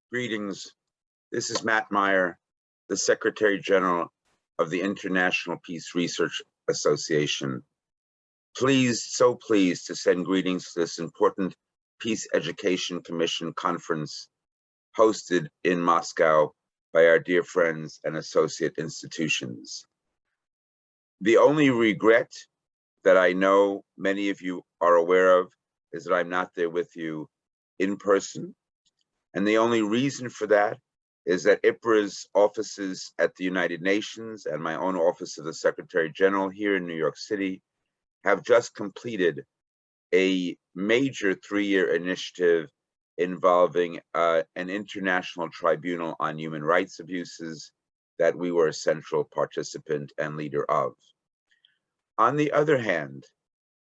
Greetings. This is Matt Meyer, the Secretary General of the International Peace Research Association. So pleased to send greetings to this important Peace Education Commission conference hosted in Moscow by our dear friends and associate institutions. The only regret that I know many of you are aware of is that I'm not there with you in person. And the only reason for that is that IPRA's offices at the United Nations and my own office of the Secretary General here in New York City have just completed a major 3-year initiative involving an international tribunal on human rights abuses that we were a central participant and leader of. On the other hand,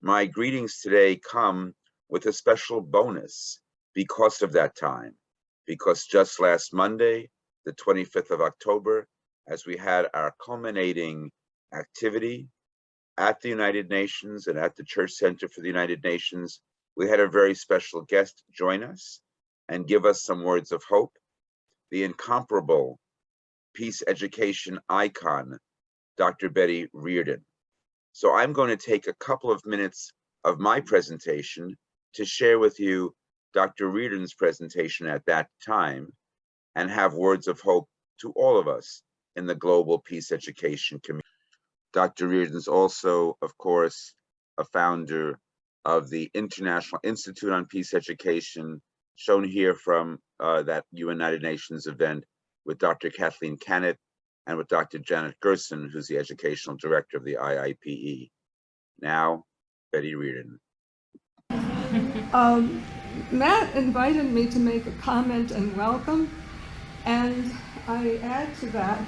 my greetings today come with a special bonus because of that time. Because just last Monday, the 25th of October, as we had our culminating activity at the United Nations and at the Church Center for the United Nations, we had a very special guest join us and give us some words of hope, the incomparable peace education icon, Dr. Betty Reardon. So I'm going to take a couple of minutes of my presentation to share with you Dr. Reardon's presentation at that time and have words of hope to all of us in the global peace education community. Dr. Reardon's also, of course, a founder of the International Institute on Peace Education, shown here from that United Nations event with Dr. Kathleen Cannett and with Dr. Janet Gerson, who's the educational director of the IIPE. Now, Betty Reardon. Matt invited me to make a comment and welcome, and I add to that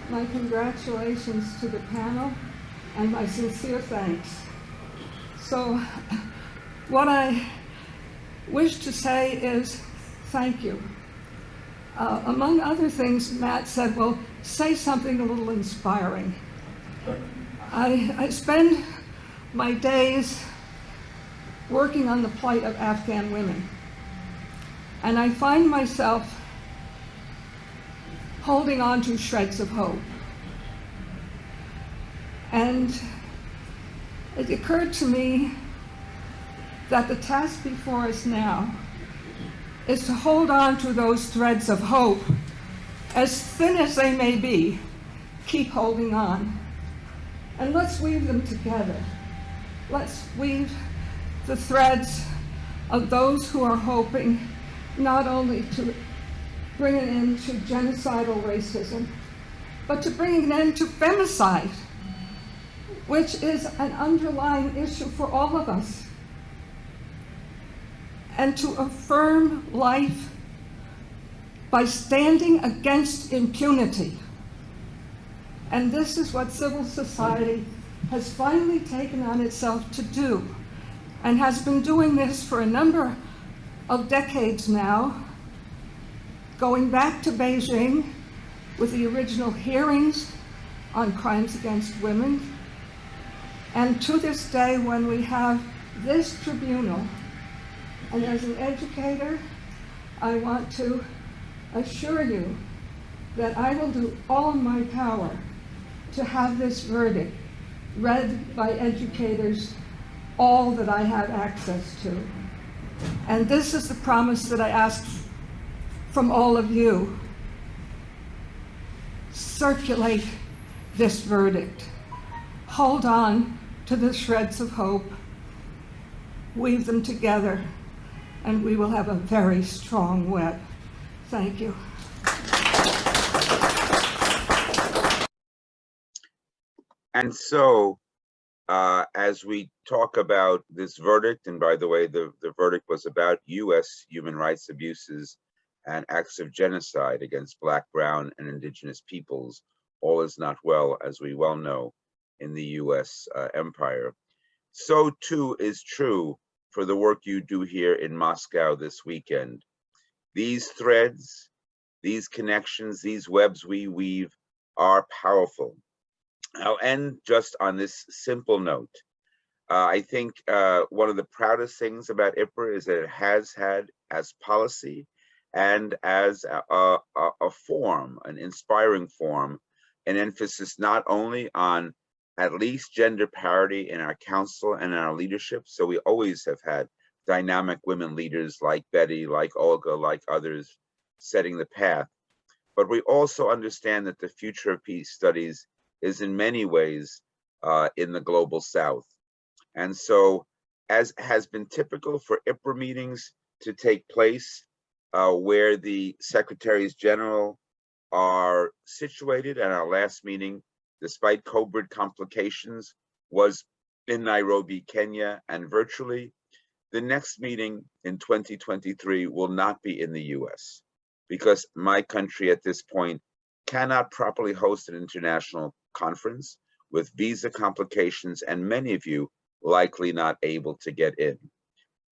my congratulations to the panel and my sincere thanks. So what I wish to say is thank you. Among other things, Matt said, well, say something a little inspiring. I spend my days working on the plight of Afghan women. And I find myself holding on to shreds of hope. And it occurred to me that the task before us now is to hold on to those threads of hope, as thin as they may be, keep holding on. And let's weave them together. Let's weave the threads of those who are hoping not only to bring an end to genocidal racism, but to bring an end to femicide, which is an underlying issue for all of us, and to affirm life by standing against impunity. And this is what civil society has finally taken on itself to do, and has been doing this for a number of decades now, going back to Beijing with the original hearings on crimes against women, and to this day when we have this tribunal. And as an educator, I want to assure you that I will do all in my power to have this verdict read by educators all that I have access to. And this is the promise that I ask from all of you. Circulate this verdict. Hold on to the shreds of hope. Weave them together, and we will have a very strong web. Thank you. And so, as we talk about this verdict, and by the way, the verdict was about US human rights abuses and acts of genocide against Black, Brown, and Indigenous peoples. All is not well, as we well know, in the US empire. So too is true for the work you do here in Moscow this weekend. These threads, these connections, these webs we weave are powerful. I'll end just on this simple note. I think one of the proudest things about IPRA is that it has had as policy and as a form, an inspiring form, an emphasis not only on at least gender parity in our council and in our leadership. So we always have had dynamic women leaders like Betty, like Olga, like others setting the path. But we also understand that the future of peace studies is in many ways in the global South. And so, as has been typical for IPRA meetings to take place where the Secretaries General are situated, and our last meeting, despite COVID complications, was in Nairobi, Kenya, and virtually. The next meeting in 2023 will not be in the US because my country at this point cannot properly host an international conference with visa complications and many of you likely not able to get in.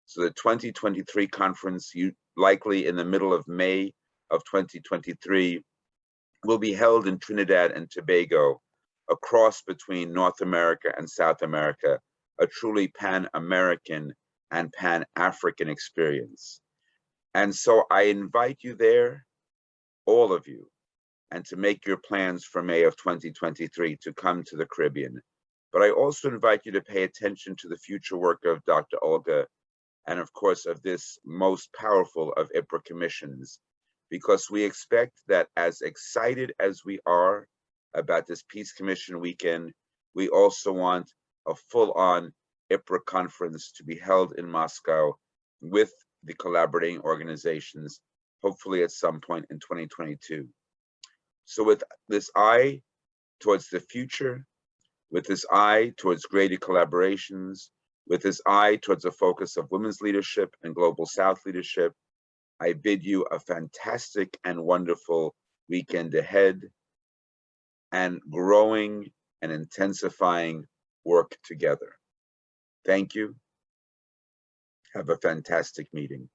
So the 2023 conference, likely in the middle of May of 2023, will be held in Trinidad and Tobago, a cross between North America and South America, a truly Pan-American and Pan-African experience. And so I invite you there, all of you, and to make your plans for May of 2023 to come to the Caribbean. But I also invite you to pay attention to the future work of Dr. Olga, and of course of this most powerful of IPRA commissions, because we expect that as excited as we are about this Peace Commission weekend, we also want a full-on IPRA conference to be held in Moscow with the collaborating organizations, hopefully at some point in 2022. So with this eye towards the future, with this eye towards greater collaborations, with this eye towards a focus of women's leadership and global South leadership, I bid you a fantastic and wonderful weekend ahead and growing and intensifying work together. Thank you. Have a fantastic meeting.